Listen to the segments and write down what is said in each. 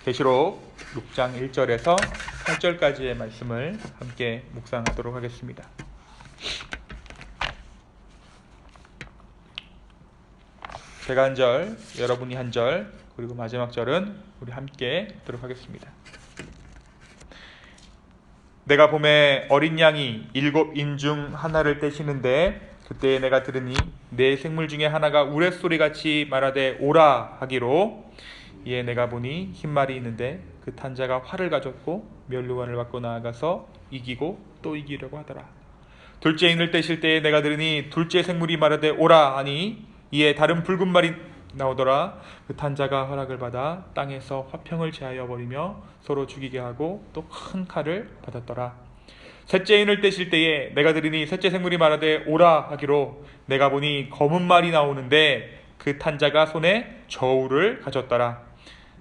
계시록 6장 1절에서 8절까지의 말씀을 함께 묵상하도록 하겠습니다. 제가 한 절, 여러분이 한 절, 그리고 마지막 절은 우리 함께 듣도록 하겠습니다. 내가 봄에 어린 양이 7인 중 하나를 떼시는데 그때 내가 들으니 내 생물 중에 하나가 우레소리같이 말하되 오라 하기로, 이에 내가 보니 흰 말이 있는데 그 탄자가 활을 가졌고 면류관을 받고 나아가서 이기고 또 이기려고 하더라. 둘째 인을 떼실 때에 내가 들으니 둘째 생물이 말하되 오라 하니, 이에 다른 붉은 말이 나오더라. 그 탄자가 허락을 받아 땅에서 화평을 제하여 버리며 서로 죽이게 하고 또 큰 칼을 받았더라. 셋째 인을 떼실 때에 내가 들으니 셋째 생물이 말하되 오라 하기로, 내가 보니 검은 말이 나오는데 그 탄자가 손에 저울을 가졌더라.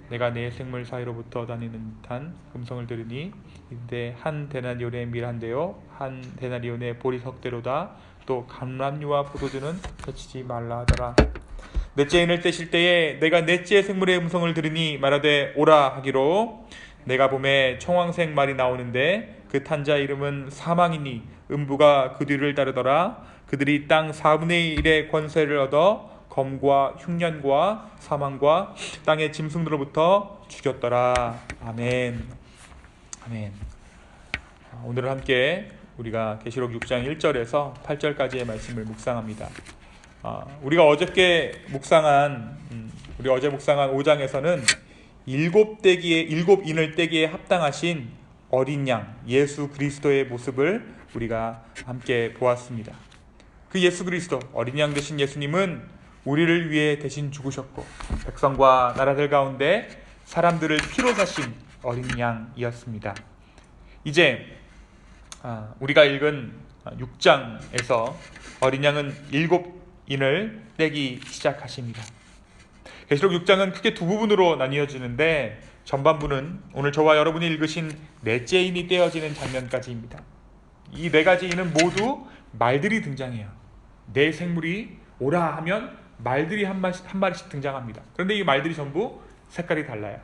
내가 네 생물 사이로부터 다니는 듯한 음성을 들으니 이때 한 데나리온의 밀 한 대요 한 데나리온의 보리 석 대로다. 또 감람류와 포도주는 해치지 말라 하더라. 넷째 인을 떼실 때에 내가 넷째 생물의 음성을 들으니 말하되 오라 하기로, 내가 봄에 청황색 말이 나오는데 그 탄자 이름은 사망이니 음부가 그 뒤를 따르더라. 그들이 땅 4분의 1의 권세를 얻어 검과 흉년과 사망과 땅의 짐승들로부터 죽였더라. 아멘. 아멘. 오늘 함께 우리가 계시록 6장 1절에서 8절까지의 말씀을 묵상합니다. 우리가 어제 묵상한 5장에서는 7인을 떼기에 합당하신 어린 양 예수 그리스도의 모습을 우리가 함께 보았습니다. 그 예수 그리스도, 어린 양 되신 예수님은 우리를 위해 대신 죽으셨고 백성과 나라들 가운데 사람들을 피로 사신 어린 양이었습니다. 이제 우리가 읽은 6장에서 어린 양은 7인을 떼기 시작하십니다. 계시록 6장은 크게 두 부분으로 나뉘어지는데, 전반부는 오늘 저와 여러분이 읽으신 넷째 인이 떼어지는 장면까지입니다. 이 네 가지 인은 모두 말들이 등장해요. 네 생물이 오라 하면 말들이 한 마리씩 등장합니다. 그런데 이 말들이 전부 색깔이 달라요.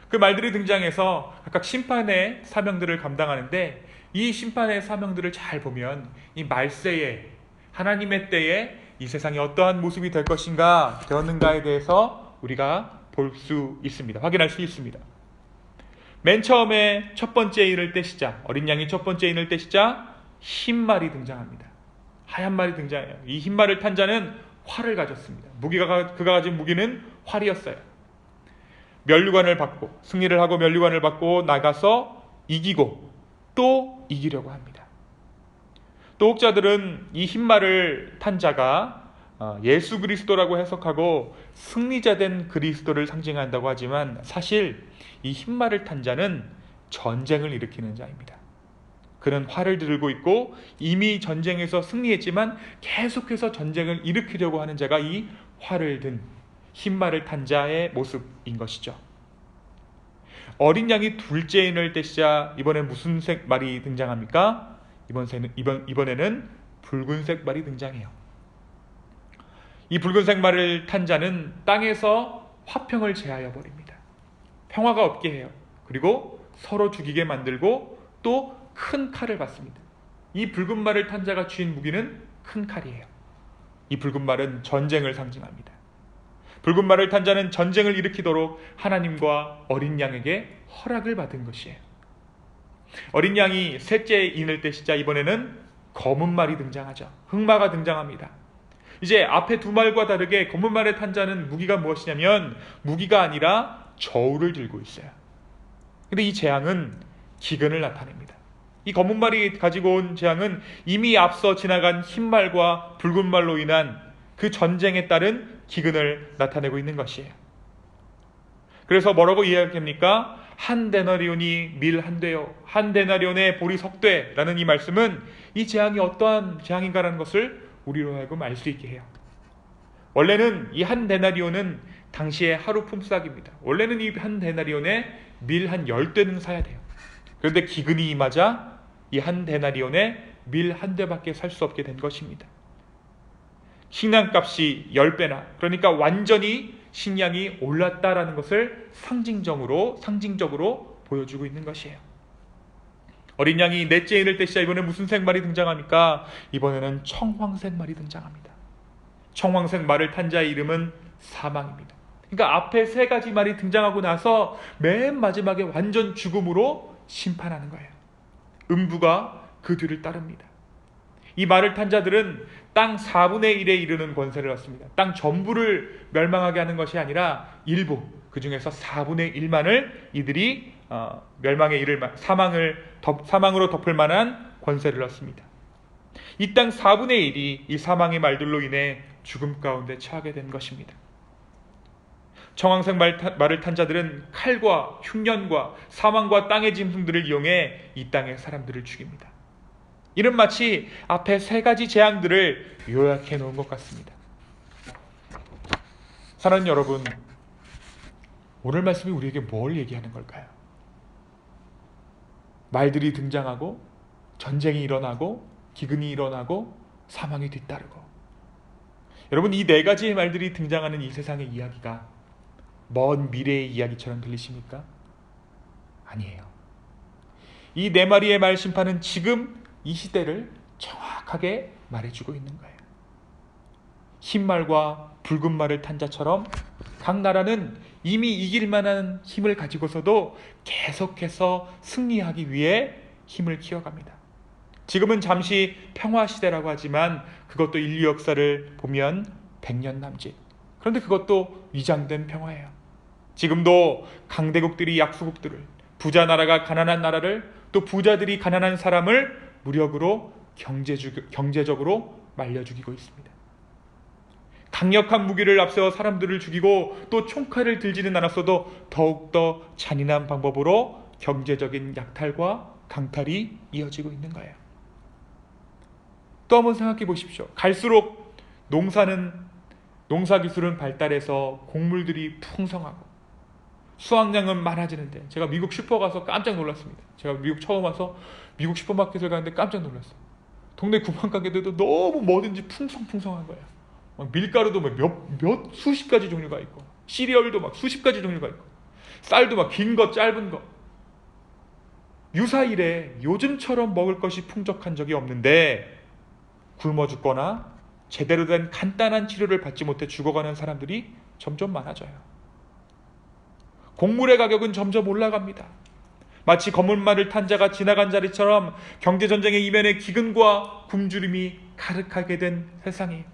그 말들이 등장해서 각각 심판의 사명들을 감당하는데, 이 심판의 사명들을 잘 보면 이 말세에, 하나님의 때에 이 세상이 어떠한 모습이 될 것인가 되었는가에 대해서 우리가 볼 수 있습니다. 확인할 수 있습니다. 맨 처음에 첫 번째 인을 떼시자, 어린 양이 첫 번째 인을 떼시자 흰 말이 등장합니다. 하얀 말이 등장해요. 이 흰 말을 탄 자는 활을 가졌습니다. 그가 가진 무기는 활이었어요. 면류관을 받고, 승리를 하고 면류관을 받고 나가서 이기고 또 이기려고 합니다. 또 혹자들은 이 흰 말을 탄 자가 예수 그리스도라고 해석하고 승리자된 그리스도를 상징한다고 하지만, 사실 이 흰 말을 탄 자는 전쟁을 일으키는 자입니다. 그는 활을 들고 있고 이미 전쟁에서 승리했지만 계속해서 전쟁을 일으키려고 하는 자가 이 활을 든 흰 말을 탄 자의 모습인 것이죠. 어린 양이 둘째 인을 떼시자 이번엔 무슨 색 말이 등장합니까? 이번에는 붉은색 말이 등장해요. 이 붉은색 말을 탄 자는 땅에서 화평을 제하여 버립니다. 평화가 없게 해요. 그리고 서로 죽이게 만들고 또 큰 칼을 받습니다. 이 붉은 말을 탄 자가 쥐인 무기는 큰 칼이에요. 이 붉은 말은 전쟁을 상징합니다. 붉은 말을 탄 자는 전쟁을 일으키도록 하나님과 어린 양에게 허락을 받은 것이에요. 어린 양이 셋째 인을 떼시자 이번에는 검은 말이 등장하죠. 흑마가 등장합니다. 이제 앞에 두 말과 다르게 검은 말을 탄 자는 무기가 무엇이냐면, 무기가 아니라 저울을 들고 있어요. 근데 이 재앙은 기근을 나타냅니다. 이 검은 말이 가지고 온 재앙은 이미 앞서 지나간 흰 말과 붉은 말로 인한 그 전쟁에 따른 기근을 나타내고 있는 것이에요. 그래서 뭐라고 이야기합니까? 한 데나리온이 밀 한 대요, 한 데나리온의 보리 석 대라는 이 말씀은 이 재앙이 어떠한 재앙인가라는 것을 우리로 하여금 알 수 있게 해요. 원래는 이 한 데나리온은 당시의 하루 품삯입니다. 원래는 이 한 데나리온에 밀 한 10대는 사야 돼요. 그런데 기근이 임하자 이 한 데나리온에 밀 한 대밖에 살 수 없게 된 것입니다. 식량값이 10배나, 그러니까 완전히 식량이 올랐다라는 것을 상징적으로 보여주고 있는 것이에요. 어린 양이 넷째 인을 떼시자 이번에 무슨 생말이 등장합니까? 이번에는 청황색 말이 등장합니다. 청황색 말을 탄 자의 이름은 사망입니다. 그러니까 앞에 세 가지 말이 등장하고 나서 맨 마지막에 완전 죽음으로 심판하는 거예요. 음부가 그 뒤를 따릅니다. 이 말을 탄 자들은 땅 4분의 1에 이르는 권세를 얻습니다. 땅 전부를 멸망하게 하는 것이 아니라 일부, 그 중에서 4분의 1만을 이들이 멸망에 이를 사망으로 덮을 만한 권세를 얻습니다. 이 땅 4분의 1이 이 사망의 말들로 인해 죽음 가운데 처하게 된 것입니다. 청황색 말을 탄 자들은 칼과 흉년과 사망과 땅의 짐승들을 이용해 이 땅의 사람들을 죽입니다. 이는 마치 앞에 세 가지 재앙들을 요약해 놓은 것 같습니다. 사랑하는 여러분, 오늘 말씀이 우리에게 뭘 얘기하는 걸까요? 말들이 등장하고 전쟁이 일어나고 기근이 일어나고 사망이 뒤따르고, 여러분, 이 네 가지의 말들이 등장하는 이 세상의 이야기가 먼 미래의 이야기처럼 들리십니까? 아니에요. 이 네 마리의 말 심판은 지금 이 시대를 정확하게 말해주고 있는 거예요. 흰 말과 붉은 말을 탄 자처럼 각 나라는 이미 이길 만한 힘을 가지고서도 계속해서 승리하기 위해 힘을 키워갑니다. 지금은 잠시 평화 시대라고 하지만 그것도 인류 역사를 보면 100년 남짓. 그런데 그것도 위장된 평화예요. 지금도 강대국들이 약소국들을, 부자 나라가 가난한 나라를, 또 부자들이 가난한 사람을 무력으로 경제적으로 말려 죽이고 있습니다. 강력한 무기를 앞세워 사람들을 죽이고 또 총칼을 들지는 않았어도 더욱더 잔인한 방법으로 경제적인 약탈과 강탈이 이어지고 있는 거예요. 또 한번 생각해 보십시오. 갈수록 농사 기술은 발달해서 곡물들이 풍성하고 수확량은 많아지는데, 제가 미국 슈퍼 가서 깜짝 놀랐습니다. 제가 미국 처음 와서 미국 슈퍼마켓을 가는데 깜짝 놀랐어요. 동네 구멍가게들도 너무 뭐든지 풍성풍성한 거예요. 막 밀가루도 몇 수십 가지 종류가 있고, 시리얼도 막 수십 가지 종류가 있고, 쌀도 막 긴 거 짧은 거. 유사일에 요즘처럼 먹을 것이 풍족한 적이 없는데 굶어 죽거나 제대로 된 간단한 치료를 받지 못해 죽어가는 사람들이 점점 많아져요. 곡물의 가격은 점점 올라갑니다. 마치 검은 말을 탄 자가 지나간 자리처럼 경제전쟁의 이면에 기근과 굶주림이 가득하게 된 세상이에요.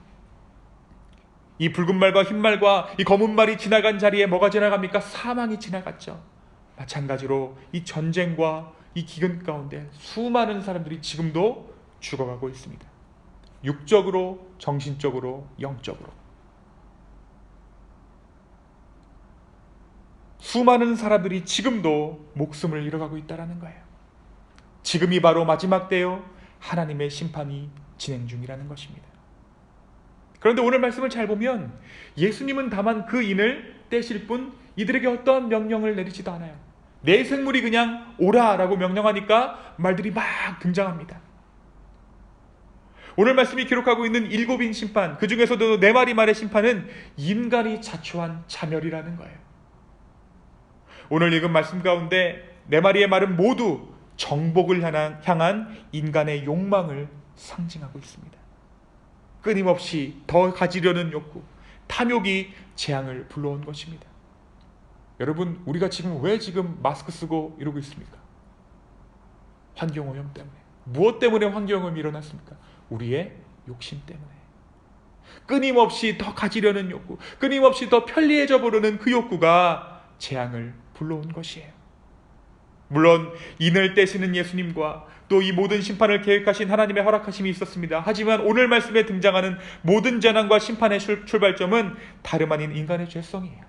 이 붉은 말과 흰 말과 이 검은 말이 지나간 자리에 뭐가 지나갑니까? 사망이 지나갔죠. 마찬가지로 이 전쟁과 이 기근 가운데 수많은 사람들이 지금도 죽어가고 있습니다. 육적으로, 정신적으로, 영적으로. 수많은 사람들이 지금도 목숨을 잃어가고 있다는 거예요. 지금이 바로 마지막 때요, 하나님의 심판이 진행 중이라는 것입니다. 그런데 오늘 말씀을 잘 보면 예수님은 다만 그 인을 떼실 뿐 이들에게 어떤 명령을 내리지도 않아요. 내 생물이 그냥 오라라고 명령하니까 말들이 막 등장합니다. 오늘 말씀이 기록하고 있는 7인 심판, 그 중에서도 4마리 말의 심판은 인간이 자초한 자멸이라는 거예요. 오늘 읽은 말씀 가운데 4마리의 말은 모두 정복을 향한 인간의 욕망을 상징하고 있습니다. 끊임없이 더 가지려는 욕구, 탐욕이 재앙을 불러온 것입니다. 여러분, 우리가 왜 지금 마스크 쓰고 이러고 있습니까? 환경오염 때문에. 무엇 때문에 환경오염이 일어났습니까? 우리의 욕심 때문에. 끊임없이 더 가지려는 욕구, 끊임없이 더 편리해져 보려는 그 욕구가 재앙을 불러온 것이에요. 물론 인을 떼시는 예수님과 또 이 모든 심판을 계획하신 하나님의 허락하심이 있었습니다. 하지만 오늘 말씀에 등장하는 모든 재난과 심판의 출발점은 다름 아닌 인간의 죄성이에요.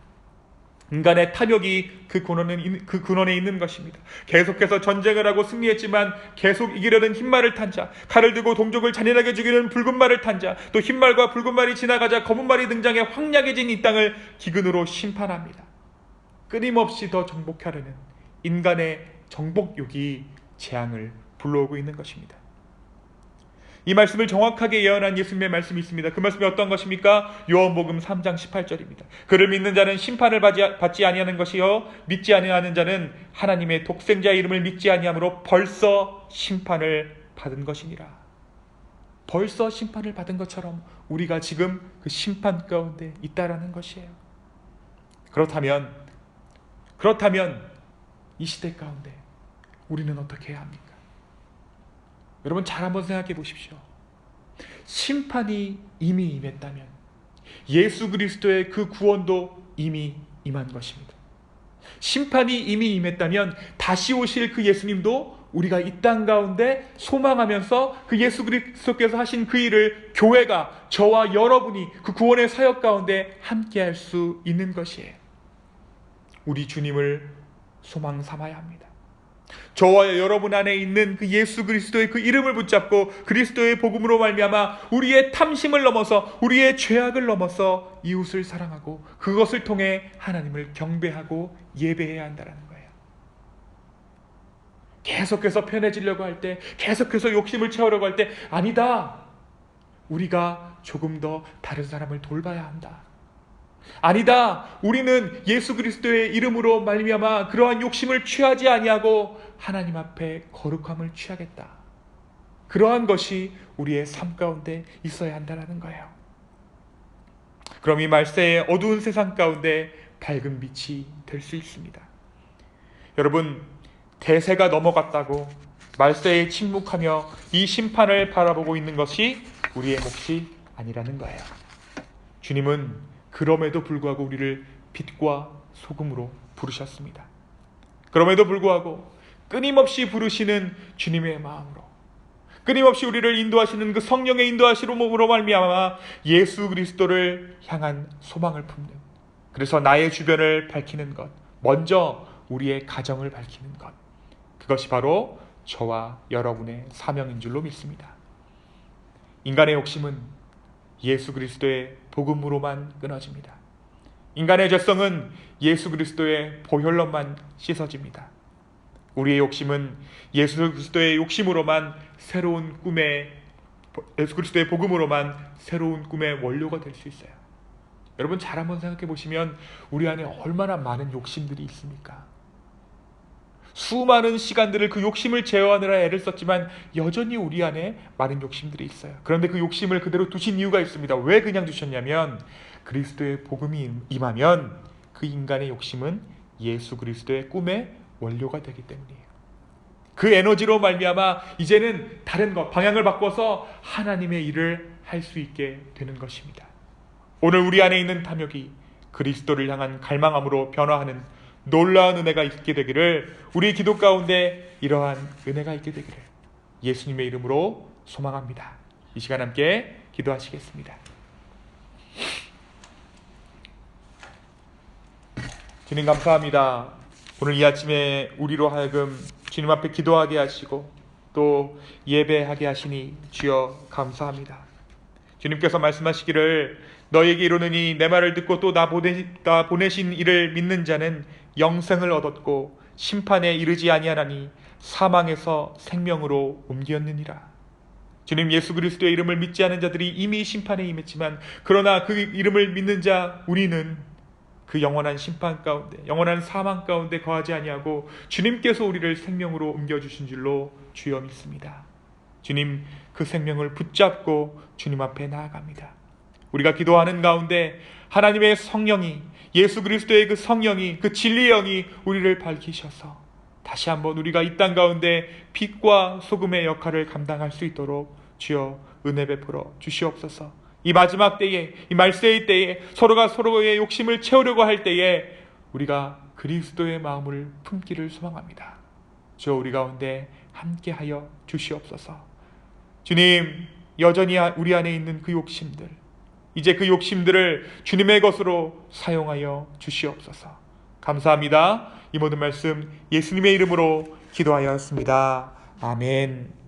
인간의 탐욕이 그 근원에 있는 것입니다. 계속해서 전쟁을 하고 승리했지만 계속 이기려는 흰말을 탄 자, 칼을 들고 동족을 잔인하게 죽이는 붉은 말을 탄 자, 또 흰말과 붉은 말이 지나가자 검은 말이 등장해 황량해진 이 땅을 기근으로 심판합니다. 끊임없이 더 정복하려는 인간의 정복욕이 재앙을 불러오고 있는 것입니다. 이 말씀을 정확하게 예언한 예수님의 말씀이 있습니다. 그 말씀이 어떤 것입니까? 요한복음 3장 18절입니다. 그를 믿는 자는 심판을 받지 아니하는 것이요 믿지 아니하는 자는 하나님의 독생자의 이름을 믿지 아니함으로 벌써 심판을 받은 것이니라. 벌써 심판을 받은 것처럼 우리가 지금 그 심판 가운데 있다라는 것이에요. 그렇다면 이 시대 가운데 우리는 어떻게 해야 합니까? 여러분 잘 한번 생각해 보십시오. 심판이 이미 임했다면 예수 그리스도의 그 구원도 이미 임한 것입니다. 심판이 이미 임했다면 다시 오실 그 예수님도 우리가 이 땅 가운데 소망하면서 그 예수 그리스도께서 하신 그 일을 교회가, 저와 여러분이 그 구원의 사역 가운데 함께할 수 있는 것이에요. 우리 주님을 소망 삼아야 합니다. 저와 여러분 안에 있는 그 예수 그리스도의 그 이름을 붙잡고 그리스도의 복음으로 말미암아 우리의 탐심을 넘어서, 우리의 죄악을 넘어서 이웃을 사랑하고 그것을 통해 하나님을 경배하고 예배해야 한다는 거예요. 계속해서 편해지려고 할 때, 계속해서 욕심을 채우려고 할 때, 아니다, 우리가 조금 더 다른 사람을 돌봐야 한다. 아니다, 우리는 예수 그리스도의 이름으로 말미암아 그러한 욕심을 취하지 아니하고 하나님 앞에 거룩함을 취하겠다. 그러한 것이 우리의 삶 가운데 있어야 한다는 거예요. 그럼 이 말세의 어두운 세상 가운데 밝은 빛이 될 수 있습니다. 여러분, 대세가 넘어갔다고 말세에 침묵하며 이 심판을 바라보고 있는 것이 우리의 몫이 아니라는 거예요. 주님은 그럼에도 불구하고 우리를 빛과 소금으로 부르셨습니다. 그럼에도 불구하고 끊임없이 부르시는 주님의 마음으로, 끊임없이 우리를 인도하시는 그 성령의 인도하심으로 말미암아 예수 그리스도를 향한 소망을 품는, 그래서 나의 주변을 밝히는 것, 먼저 우리의 가정을 밝히는 것, 그것이 바로 저와 여러분의 사명인 줄로 믿습니다. 인간의 욕심은 예수 그리스도의 복음으로만 끊어집니다. 인간의 죄성은 예수 그리스도의 보혈로만 씻어집니다. 우리의 욕심은 예수 그리스도의 욕심으로만 예수 그리스도의 복음으로만 새로운 꿈의 원료가 될 수 있어요. 여러분 잘 한번 생각해 보시면 우리 안에 얼마나 많은 욕심들이 있습니까? 수많은 시간들을 그 욕심을 제어하느라 애를 썼지만 여전히 우리 안에 많은 욕심들이 있어요. 그런데 그 욕심을 그대로 두신 이유가 있습니다. 왜 그냥 두셨냐면 그리스도의 복음이 임하면 그 인간의 욕심은 예수 그리스도의 꿈의 원료가 되기 때문이에요. 그 에너지로 말미암아 이제는 다른 것, 방향을 바꿔서 하나님의 일을 할 수 있게 되는 것입니다. 오늘 우리 안에 있는 탐욕이 그리스도를 향한 갈망함으로 변화하는 놀라운 은혜가 있게 되기를, 우리 기도 가운데 이러한 은혜가 있게 되기를 예수님의 이름으로 소망합니다. 이 시간 함께 기도하시겠습니다. 주님 감사합니다. 오늘 이 아침에 우리로 하여금 주님 앞에 기도하게 하시고 또 예배하게 하시니 주여 감사합니다. 주님께서 말씀하시기를 너에게 이르노니 내 말을 듣고 또 나 보내신 이를 믿는 자는 영생을 얻었고 심판에 이르지 아니하나니 사망에서 생명으로 옮겼느니라. 주님, 예수 그리스도의 이름을 믿지 않은 자들이 이미 심판에 임했지만 그러나 그 이름을 믿는 자 우리는 그 영원한 심판 가운데, 영원한 사망 가운데 거하지 아니하고 주님께서 우리를 생명으로 옮겨주신 줄로 주여 믿습니다. 주님, 그 생명을 붙잡고 주님 앞에 나아갑니다. 우리가 기도하는 가운데 하나님의 성령이, 예수 그리스도의 그 성령이, 그 진리의 영이 우리를 밝히셔서 다시 한번 우리가 이 땅 가운데 빛과 소금의 역할을 감당할 수 있도록 주여 은혜 베풀어 주시옵소서. 이 마지막 때에, 이 말세의 때에 서로가 서로의 욕심을 채우려고 할 때에 우리가 그리스도의 마음을 품기를 소망합니다. 주여 우리 가운데 함께하여 주시옵소서. 주님, 여전히 우리 안에 있는 그 욕심들, 이제 그 욕심들을 주님의 것으로 사용하여 주시옵소서. 감사합니다. 이 모든 말씀 예수님의 이름으로 기도하였습니다. 아멘.